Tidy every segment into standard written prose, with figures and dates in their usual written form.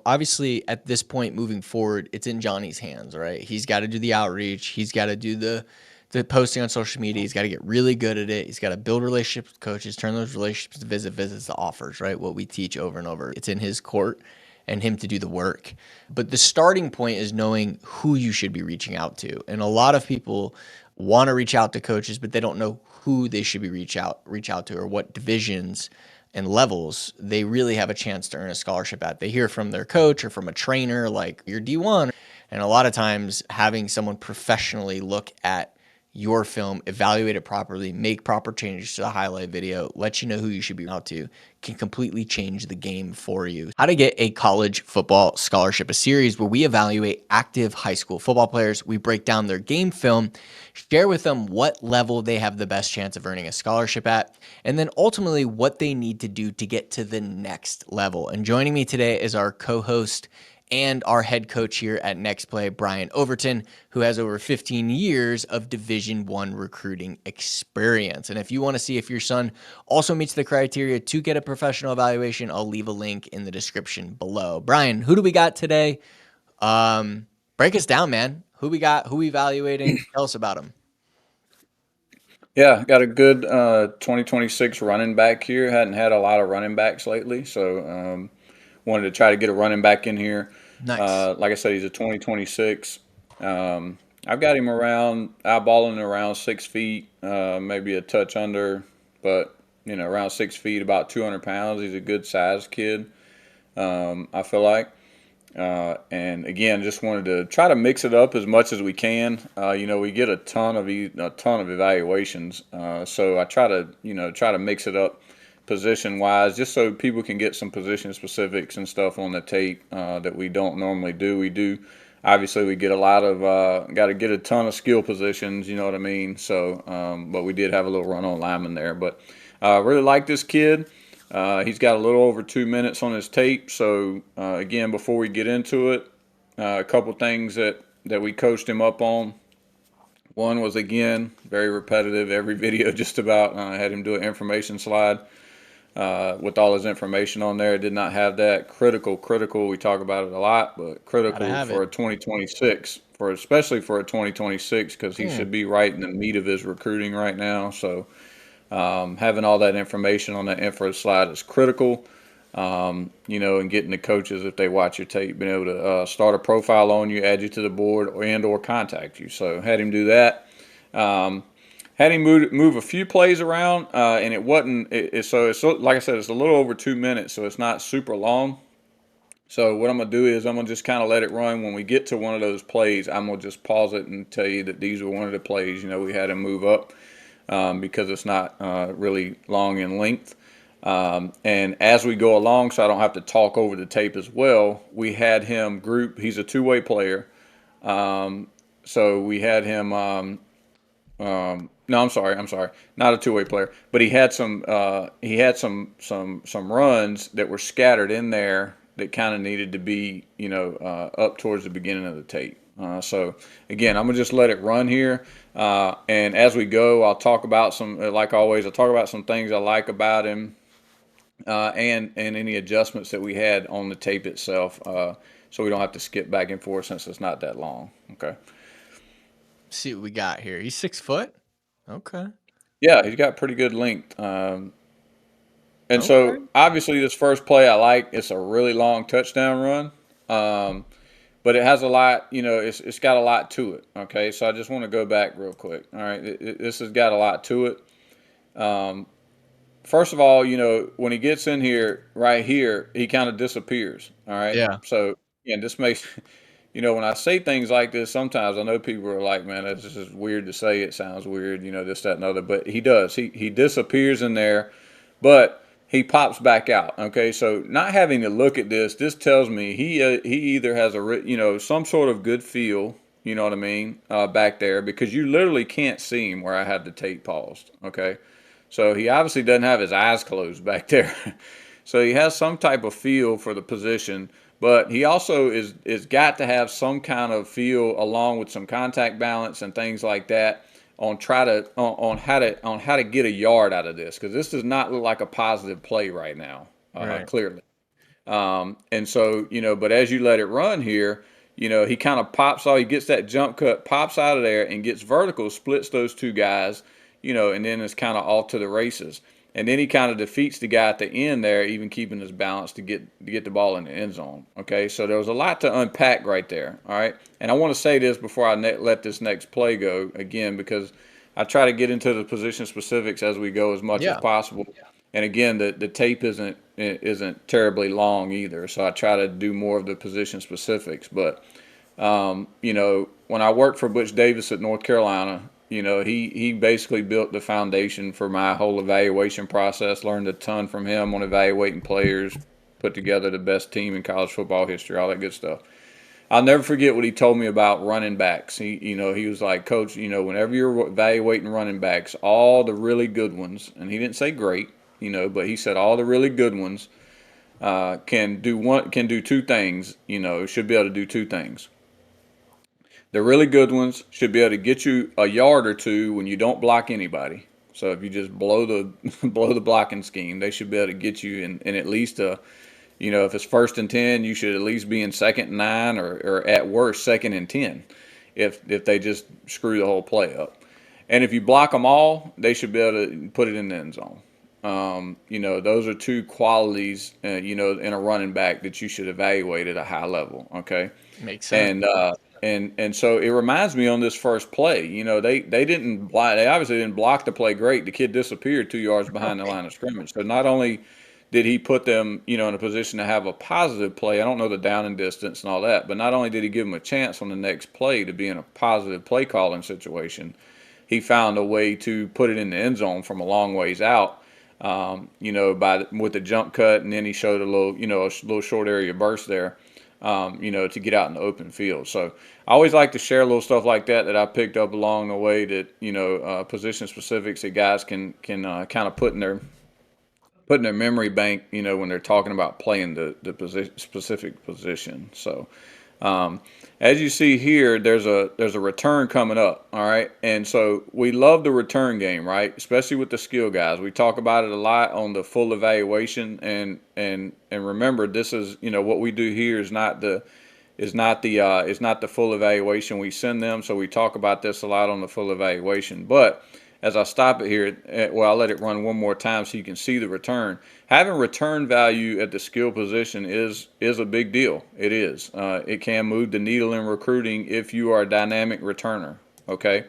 Obviously at this point moving forward, it's in Johnny's hands, right? He's got to do the outreach. He's got to do the posting on social media. He's got to get really good at it. He's got to build relationships with coaches, turn those relationships to visits to offers, right? What we teach over and over. It's in his court and him to do the work. But the starting point is knowing who you should be reaching out to. And a lot of people want to reach out to coaches, but they don't know who they should be reach out to or what divisions and levels they really have a chance to earn a scholarship at. They hear from their coach or from a trainer like you're D1. And a lot of times having someone professionally look at your film, evaluate it properly, make proper changes to the highlight video, let you know who you should be out to, can completely change the game for you. How to Get a College Football Scholarship, a series where we evaluate active high school football players. We break down their game film, share with them what level they have the best chance of earning a scholarship at, and then ultimately what they need to do to get to the next level. And joining me today is our co-host and our head coach here at Next Play, Brian Overton, who has over 15 years of Division I recruiting experience. And if you want to see if your son also meets the criteria to get a professional evaluation, I'll leave a link in the description below. Brian, who do we got today? Break us down, man. Who we got? Who we evaluating? Tell us about him. Yeah, got a good 2026 running back here. Hadn't had a lot of running backs lately, so wanted to try to get a running back in here. Nice. Like I said, he's a 2026. I've got him eyeballing around 6 feet, maybe a touch under, but around 6 feet, about 200 pounds. He's a good sized kid. I feel like. And again, just wanted to try to mix it up as much as we can. We get a ton of evaluations, so I try to mix it up position wise, just so people can get some position specifics and stuff on the tape that we don't normally do. We do. Obviously, we get a lot of got to get a ton of skill positions. You know what I mean? So, but we did have a little run on lineman there. But really like this kid. He's got a little over 2 minutes on his tape. So again, before we get into it, a couple things that we coached him up on. One was, again, very repetitive. Every video just about had him do an information slide with all his information on there. Did not have that. Critical. We talk about it a lot, but Gotta critical have for it. a 2026, especially for a 2026, because he should be right in the meat of his recruiting right now. So having all that information on that info slide is critical. And getting the coaches, if they watch your tape, being able to start a profile on you, add you to the board, or contact you. So had him do that. Had him move a few plays around, and it wasn't. So it's like I said, it's a little over 2 minutes, so it's not super long. So what I'm gonna do is I'm gonna just kind of let it run. When we get to one of those plays, I'm gonna just pause it and tell you that these were one of the plays. We had him move up because it's not really long in length. And as we go along, so I don't have to talk over the tape as well, we had him group. He's a two-way player. So we had him. No, I'm sorry, not a two-way player, but he had some runs that were scattered in there that kind of needed to be up towards the beginning of the tape. So again, I'm gonna just let it run here, and as we go, I'll talk about like always, I'll talk about some things I like about him, and any adjustments that we had on the tape itself, so we don't have to skip back and forth since it's not that long. Okay. See what we got here. He's 6 foot. Okay. Yeah, he's got pretty good length. And Okay. so obviously this first play I like. It's a really long touchdown run. But it has a lot, it's got a lot to it. Okay, so I just want to go back real quick. All right, this has got a lot to it. First of all, when he gets in here, right here, he kind of disappears. All right, Yeah. so yeah, this makes, when I say things like this, sometimes I know people are like, man, this is weird to say. It sounds weird, this, that, and other. But he does. He disappears in there, but he pops back out. Okay, so not having to look at this tells me he either has some sort of good feel. You know what I mean? Back there, because you literally can't see him where I have the tape paused. Okay, so he obviously doesn't have his eyes closed back there. So he has some type of feel for the position, but he also is got to have some kind of feel along with some contact balance and things like that on how to get a yard out of this, because this does not look like a positive play right now, Right. clearly. And so, but as you let it run here, he kind of pops out, he gets that jump cut, pops out of there and gets vertical, splits those two guys, and then is kind of off to the races. And then he kind of defeats the guy at the end there, even keeping his balance to get the ball in the end zone. Okay, so there was a lot to unpack right there. All right, and I want to say this before I let this next play go again because I try to get into the position specifics as we go as much as Yeah. possible. And again, the tape isn't terribly long either, so I try to do more of the position specifics. But when I worked for Butch Davis at North Carolina, he basically built the foundation for my whole evaluation process. Learned a ton from him on evaluating players, put together the best team in college football history, all that good stuff. I'll never forget what he told me about running backs. He was like, Coach, whenever you're evaluating running backs, all the really good ones, and he didn't say great, but he said all the really good ones can do two things. Should be able to do two things. The really good ones should be able to get you a yard or two when you don't block anybody. So if you just blow the blow the blocking scheme, they should be able to get you in at least a if it's 1st and 10, you should at least be in 2nd and 9 or at worst 2nd and 10 if they just screw the whole play up. And if you block them all, they should be able to put it in the end zone. Those are two qualities, in a running back that you should evaluate at a high level. Okay. Makes sense. And so it reminds me on this first play, they didn't block, they obviously didn't block the play great. The kid disappeared 2 yards behind the line of scrimmage. So not only did he put them, in a position to have a positive play, I don't know the down and distance and all that, but not only did he give them a chance on the next play to be in a positive play calling situation, he found a way to put it in the end zone from a long ways out. With the jump cut, and then he showed a little short area burst there, to get out in the open field. So I always like to share little stuff like that I picked up along the way that position specifics that guys can kind of put in their memory bank, when they're talking about playing the specific position. So as you see here, there's a return coming up, all right? And so we love the return game, right? Especially with the skill guys. We talk about it a lot on the full evaluation, and remember, this is what we do here is not the full evaluation we send them. So we talk about this a lot on the full evaluation, but as I stop it here, I'll let it run one more time so you can see the return. Having return value at the skill position is a big deal. It is. It can move the needle in recruiting if you are a dynamic returner. Okay,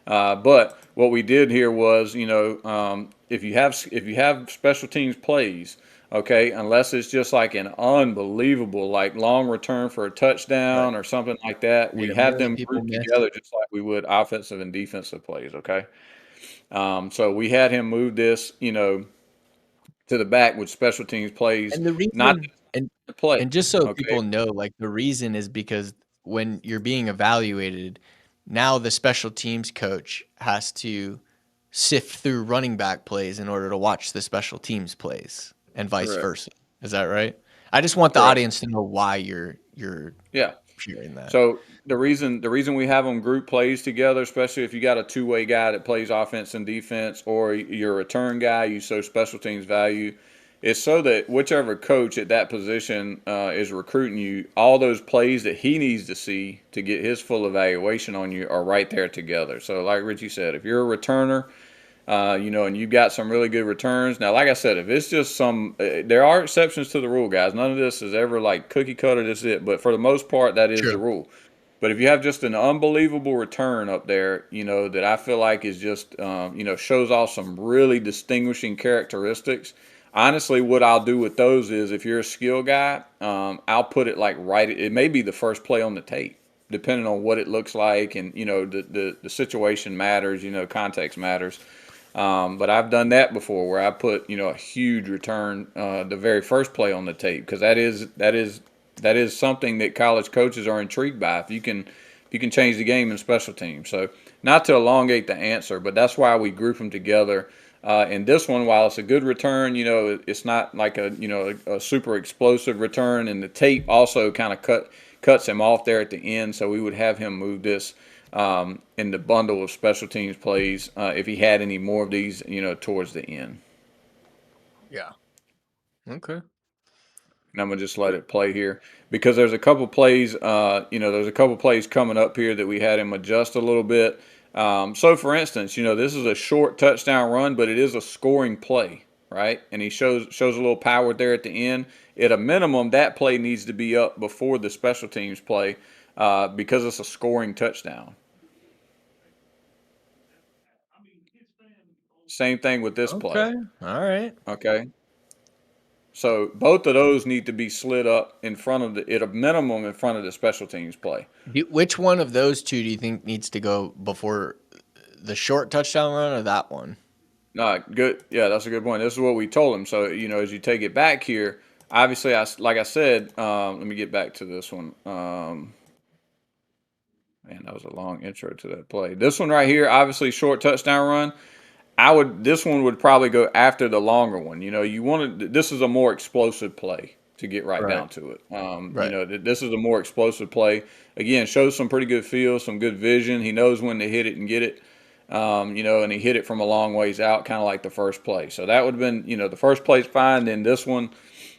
but what we did here was, if you have special teams plays, okay, unless it's just like an unbelievable like long return for a Right. touchdown or something like that, we Yeah, have most them people grouped miss. together just like we would offensive and defensive plays. Okay. So we had him move this, to the back with special teams plays, And the not reason the play. and just so Okay, people know, like, the reason is because when you're being evaluated, now the special teams coach has to sift through running back plays in order to watch the special teams plays and vice correct, versa. Is that right? I just want the correct. audience to know why you're Yeah. sharing that. So the reason we have them group plays together, especially if you got a two-way guy that plays offense and defense, or you're a return guy, you show special teams value, is so that whichever coach at that position is recruiting you, all those plays that he needs to see to get his full evaluation on you are right there together. So, like Richie said, if you're a returner, and you've got some really good returns. Now, like I said, if it's just there are exceptions to the rule, guys. None of this is ever like cookie cutter. This is it. But for the most part, that is the True. rule. But if you have just an unbelievable return up there, that I feel like is just, shows off some really distinguishing characteristics. Honestly, what I'll do with those is if you're a skill guy, I'll put it like right. It may be the first play on the tape, depending on what it looks like, and the situation matters. Context matters. But I've done that before where I put, a huge return, the very first play on the tape, because that is something that college coaches are intrigued by. If you can change the game in special teams. So not to elongate the answer, but that's why we group them together. And this one, while it's a good return, it's not like a super explosive return, and the tape also kind of cuts him off there at the end. So we would have him move this in the bundle of special teams plays if he had any more of these, towards the end. Yeah. Okay. And I'm gonna just let it play here because there's a couple plays. There's a couple plays coming up here that we had him adjust a little bit. So, for instance, this is a short touchdown run, but it is a scoring play, right? And he shows a little power there at the end. At a minimum, that play needs to be up before the special teams play because it's a scoring touchdown. Same thing with this play. Okay. All right. Okay. So both of those need to be slid up in front of at a minimum in front of the special teams play. Which one of those two do you think needs to go before the short touchdown run or that one? No, good. Yeah, that's a good point. This is what we told him. So as you take it back here, obviously, like I said, let me get back to this one. Man, that was a long intro to that play. This one right here, obviously, short touchdown run. This one would probably go after the longer one. This is a more explosive play to get right Right. down to it. Right. This is a more explosive play. Again, shows some pretty good feel, some good vision. He knows when to hit it and get it. And he hit it from a long ways out, kind of like the first play. So that would have been, the first play's fine. Then this one,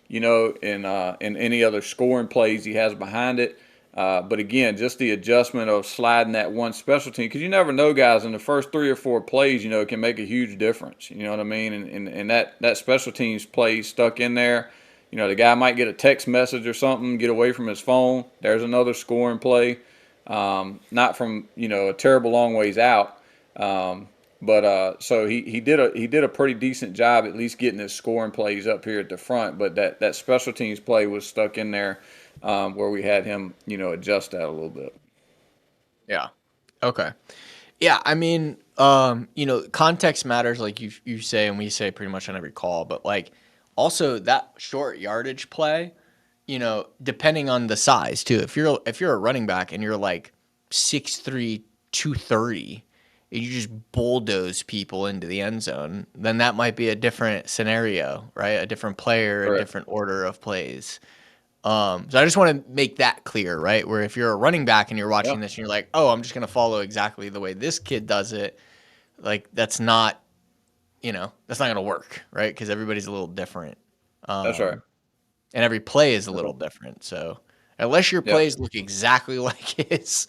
in any other scoring plays he has behind it. But again, just the adjustment of sliding that one special team, because you never know, guys, in the first 3 or 4 plays, it can make a huge difference. You know what I mean? And that special teams play stuck in there. The guy might get a text message or something, get away from his phone. There's another scoring play, not from a terrible long ways out. So he did a pretty decent job at least getting his scoring plays up here at the front. But that special teams play was stuck in there where we had him adjust that a little bit. Yeah. Okay. Yeah, I mean, context matters, like you say, and we say pretty much on every call. But like, also that short yardage play, depending on the size too. If you're a running back and you're like 6'3", 230, and you just bulldoze people into the end zone, then that might be a different scenario, right? A different player, a Correct. different order of plays. So I just want to make that clear, right? Where if you're a running back and you're Yeah, watching this and you're like, oh, I'm just going to follow exactly the way this kid does it, like that's not going to work, right? Because everybody's a little different. that's right. And every play is a That's little right. different. So unless your Yeah. plays look exactly like his,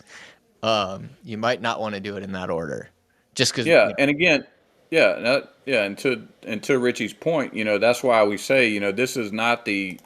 you might not want to do it in that order. Just because, Yeah, and again, and to Richie's point, that's why we say, this is not the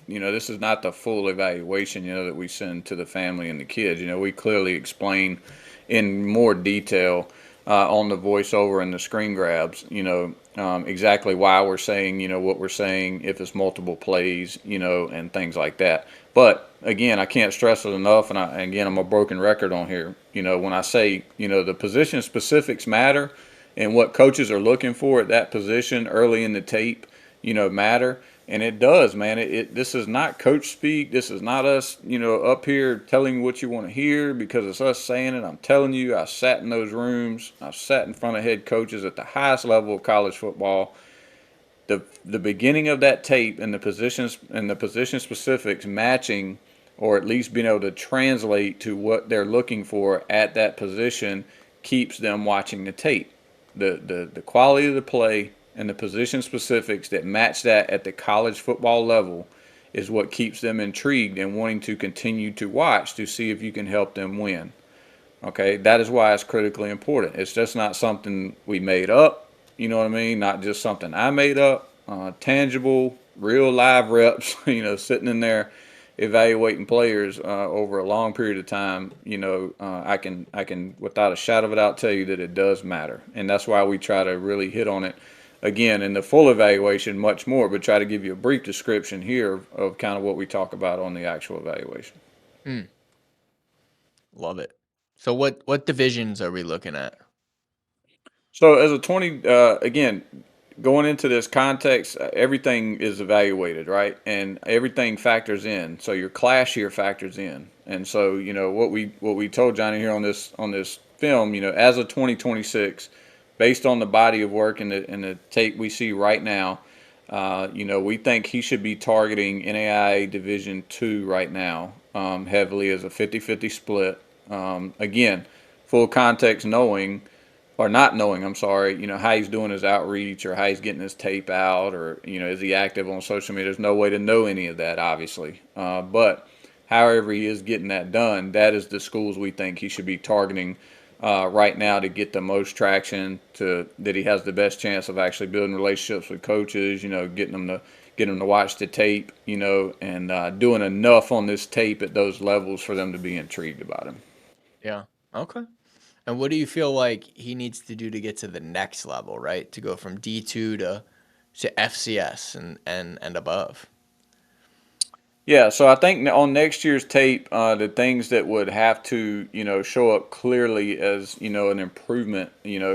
full evaluation, that we send to the family and the kids. We clearly explain in more detail on the voiceover and the screen grabs, exactly why we're saying, what we're saying, if it's multiple plays, and things like that. But again, I can't stress it enough, and again, I'm a broken record on here. When I say, the position specifics matter, and what coaches are looking for at that position early in the tape, matter. And it does, man. This is not coach speak. This is not us, up here telling you what you want to hear because it's us saying it. I'm telling you, I sat in those rooms. I've sat in front of head coaches at the highest level of college football. The beginning of that tape and the position specifics matching, or at least being able to translate to what they're looking for at that position, keeps them watching the tape. The quality of the play and the position specifics that match that at the college football level is what keeps them intrigued and wanting to continue to watch to see if you can help them win. Okay, that is why it's critically important. It's just not something we made up, you know what I mean? Not just something I made up. Tangible, real live reps, sitting in there evaluating players over a long period of time. I can without a shadow of a doubt tell you that it does matter, and that's why we try to really hit on it again in the full evaluation much more, but try to give you a brief description here of kind of what we talk about on the actual evaluation. mm, love it. So what divisions are we looking at? So as a 20, again, going into this context, everything is evaluated, right? And everything factors in. So your class here factors in. And so, what we told Johnny here on this film, as a 2026, based on the body of work and the tape we see right now, we think he should be targeting NAIA Division II right now, heavily as a 50-50 split. Again, full context knowing or not knowing, I'm sorry, how he's doing his outreach or how he's getting his tape out or, is he active on social media? There's no way to know any of that, obviously. But however he is getting that done, that is the schools we think he should be targeting right now to get the most traction, that he has the best chance of actually building relationships with coaches, getting them to watch the tape, and doing enough on this tape at those levels for them to be intrigued about him. Yeah. Okay. And what do you feel like he needs to do to get to the next level, right? To go from D2 to FCS and above. Yeah, so I think on next year's tape, the things that would have to, show up clearly as, an improvement,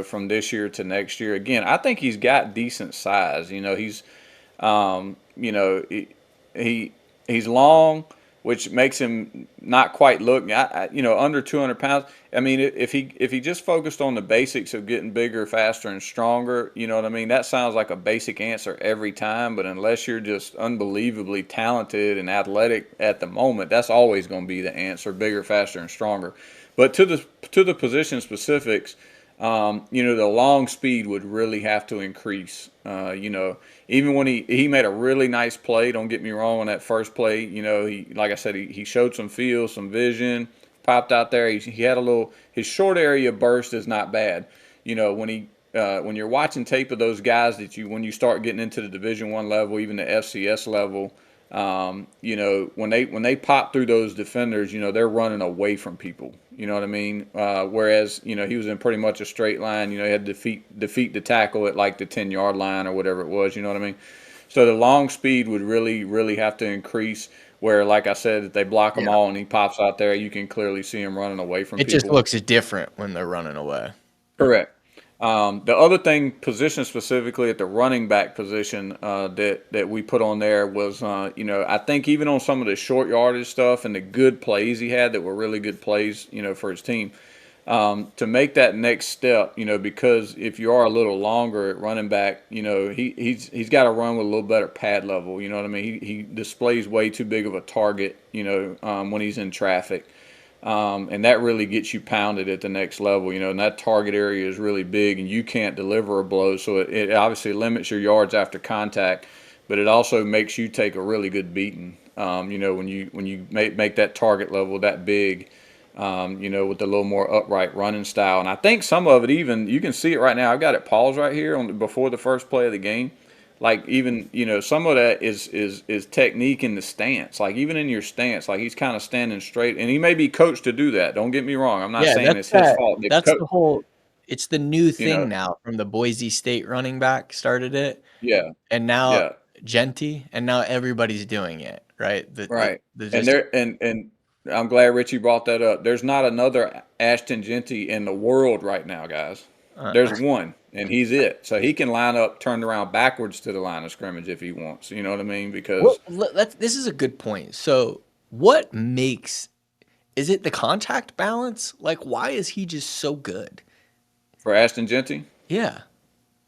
from this year to next year. Again, I think he's got decent size. He's, um, you know, he, he he's long, which makes him not quite look, under 200 pounds. I mean, if he just focused on the basics of getting bigger, faster, and stronger, you know what I mean? That sounds like a basic answer every time, but unless you're just unbelievably talented and athletic at the moment, that's always going to be the answer: bigger, faster, and stronger. But to the position specifics, the long speed would really have to increase. Even when he made a really nice play, don't get me wrong, on that first play, he, like I said, he showed some feel, some vision, popped out there. He had his short area burst is not bad. When you're watching tape of those guys when you start getting into the Division I level, even the FCS level, when they pop through those defenders, they're running away from people. You know what I mean? Whereas, he was in pretty much a straight line. He had to defeat the tackle at like the 10-yard line or whatever it was. You know what I mean? So the long speed would really, really have to increase. Where, like I said, if they block him Yeah. all and he pops out there, you can clearly see him running away from It just people. looks different when they're running away. Correct. The other thing, position specifically at the running back position, that we put on there was, I think even on some of the short yardage stuff and the good plays he had that were really good plays, for his team, to make that next step, because if you are a little longer at running back, he's got to run with a little better pad level. You know what I mean? He displays way too big of a target, when he's in traffic. And that really gets you pounded at the next level, and that target area is really big and you can't deliver a blow. So it obviously limits your yards after contact, but it also makes you take a really good beating, when you make that target level that big, with a little more upright running style. And I think some of it, even, you can see it right now. I've got it paused right here before the first play of the game. Like, even, some of that is technique in the stance. Like, even in your stance, like, he's kind of standing straight, and he may be coached to do that. Don't get me wrong. I'm not Yeah, saying it's his fault. that's the whole it's the new You thing know, now from the Boise State running back started it, yeah, and now yeah, Genty, and now everybody's doing it, right? right. The And just there, and I'm glad Richie brought that up. There's not another Ashton Genty in the world right now, guys. uh, There's one, and he's it. So he can line up, turned around backwards to the line of scrimmage if he wants. You know what I mean? well, Because this is a good point. So, what makes is it the contact balance? Like, why is he just so good? for Ashton Genty, Yeah,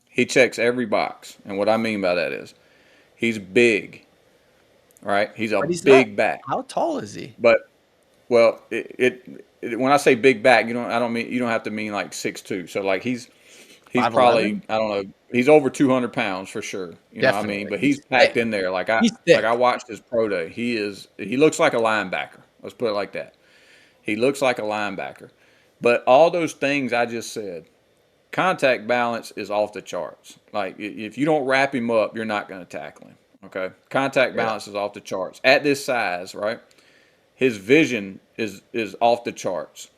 he checks every box. And what I mean by that is he's big, right? He's a but he's not. big back. How tall is he? But well, when I say big back, I don't mean, you don't have to mean like 6'2". So like he's probably, 5'11"? I don't know, he's over 200 pounds for sure. You know what I mean? Definitely. But He's he's packed thick. in there. He's I thick. watched his pro day. He looks like a linebacker. Let's put it like that. He looks like a linebacker. But all those things I just said, contact balance is off the charts. Like, if you don't wrap him up, you're not going to tackle him. Okay, contact Yeah. balance is off the charts at this size, right? His vision is off the charts.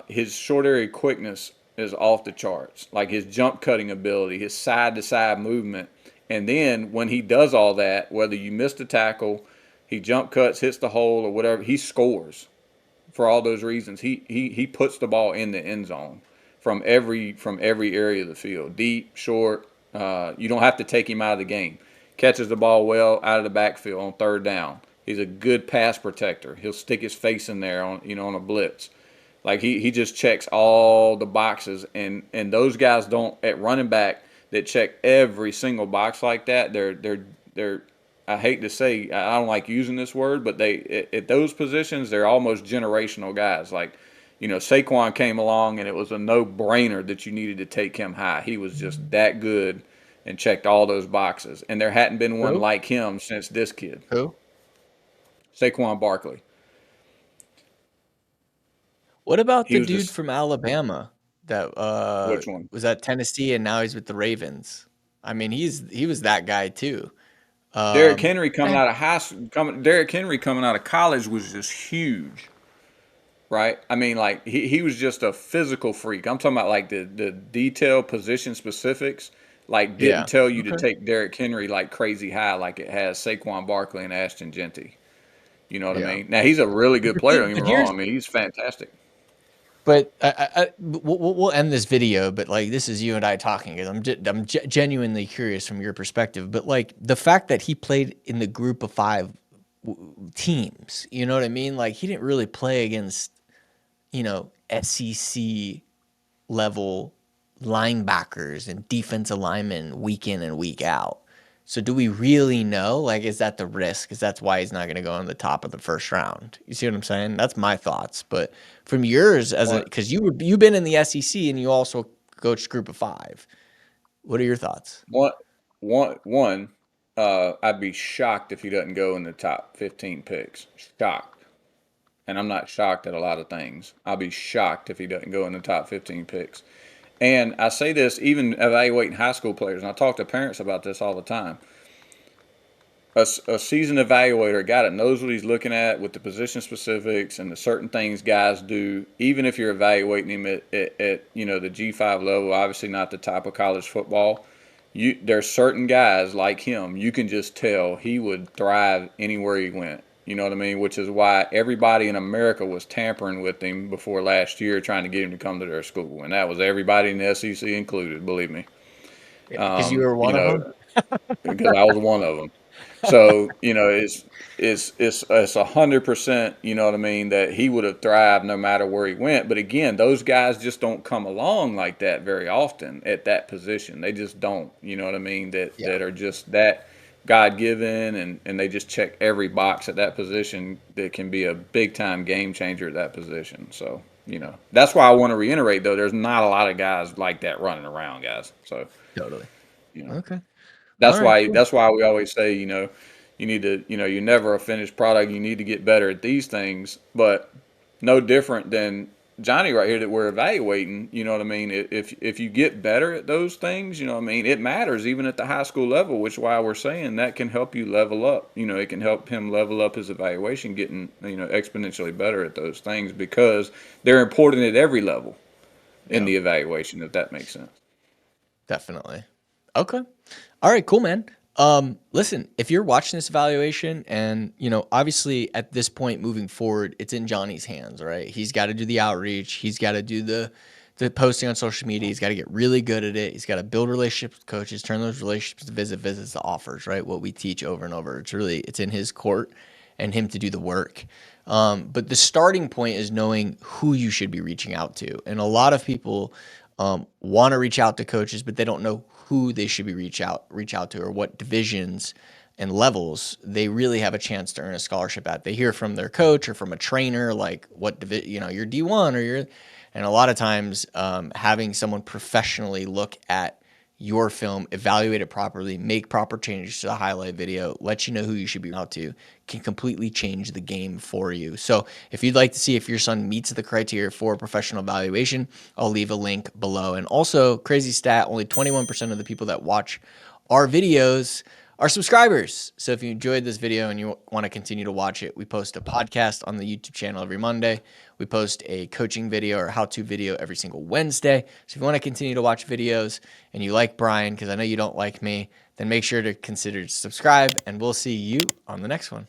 His short area quickness is off the charts. Like, his jump cutting ability, his side to side movement, and then when he does all that, whether you missed a tackle, he jump cuts, hits the hole, or whatever, he scores for all those reasons. He puts the ball in the end zone from every area of the field, deep, short. You don't have to take him out of the game. Catches the ball well out of the backfield on third down. He's a good pass protector. He'll stick his face in there on a blitz. Like, he just checks all the boxes, and those guys don't, at running back, that check every single box like that. They're I hate to say, I don't like using this word, but at those positions, they're almost generational guys. Like, Saquon came along and it was a no-brainer that you needed to take him high. He was just that good and checked all those boxes. And there hadn't been one Who? like him since this kid, Who? Saquon Barkley. What about He the was dude this from Alabama that which one? was at Tennessee and now he's with the Ravens? I mean, he was that guy too. Derrick Um, Henry coming eh, out of high school, Derrick Henry coming out of college was just huge, right? I mean, like he was just a physical freak. I'm talking about like the detail, position specifics. Like didn't yeah. tell you to Okay. take Derrick Henry like crazy high, like it has Saquon Barkley and Ashton Genty. You know what I Yeah. mean? Now he's a really good player. Don't get me But wrong. here's I mean, he's fantastic. but we'll end this video. But like this is you and I talking because I'm genuinely curious from your perspective. But like the fact that he played in the group of five teams, you know what I mean? Like he didn't really play against SEC level linebackers and defensive linemen week in and week out. So do we really know? Like, is that the risk? Is that's why he's not going to go in the top of the first round? You see what I'm saying? That's my thoughts. But from yours, as a One, because you've been in the SEC and you also coached Group of Five. What are your thoughts? one, one. I'd be shocked if he doesn't go in the top 15 picks. Shocked. And I'm not shocked at a lot of things. I'll be shocked if he doesn't go in the top 15 picks. And I say this even evaluating high school players, and I talk to parents about this all the time. A seasoned evaluator, a guy that knows what he's looking at with the position specifics and the certain things guys do, even if you're evaluating him at the G5 level, obviously not the top of college football. There's certain guys like him, you can just tell he would thrive anywhere he went. You know what I mean? Which is why everybody in America was tampering with him before last year, trying to get him to come to their school, and that was everybody in the SEC included. Believe me, Yeah, because you were you one of them. know, because I was one of them. So it's 100%. You know what I mean, that he would have thrived no matter where he went. But again, those guys just don't come along like that very often at that position. They just don't. You know what I mean? Yeah, That are just that God given and they just check every box at that position that can be a big time game changer at that position. So that's why I want to reiterate though. There's not a lot of guys like that running around, guys. So totally. you know. Okay. All That's right. why Cool. that's why we always say, you need to, you're never a finished product. You need to get better at these things, but no different than Johnny right here that we're evaluating. You know what I mean? If you get better at those things, you know what I mean, it matters even at the high school level, which is why we're saying that can help you level up. It can help him level up his evaluation, getting exponentially better at those things because they're important at every level in Yeah. the evaluation, if that makes sense. Definitely. Okay. All right, cool, man. Listen, if you're watching this evaluation and, obviously at this point moving forward, it's in Johnny's hands, right? He's got to do the outreach. He's got to do the posting on social media. He's got to get really good at it. He's got to build relationships with coaches, turn those relationships to visits to offers, right? What we teach over and over. It's in his court and him to do the work. But the starting point is knowing who you should be reaching out to. And a lot of people want to reach out to coaches, but they don't know who they should be reach out to or what divisions and levels they really have a chance to earn a scholarship at. They hear from their coach or from a trainer like what division, you're D1 or you're, and a lot of times having someone professionally look at your film, evaluate it properly, make proper changes to the highlight video, let you know who you should be out to, can completely change the game for you. So if you'd like to see if your son meets the criteria for professional evaluation, I'll leave a link below. And also, crazy stat, only 21% of the people that watch our videos are subscribers. So if you enjoyed this video and you want to continue to watch it, we post a podcast on the YouTube channel every Monday. We post a coaching video or how-to video every single Wednesday. So if you want to continue to watch videos and you like Brian, because I know you don't like me, then make sure to consider subscribe, and we'll see you on the next one.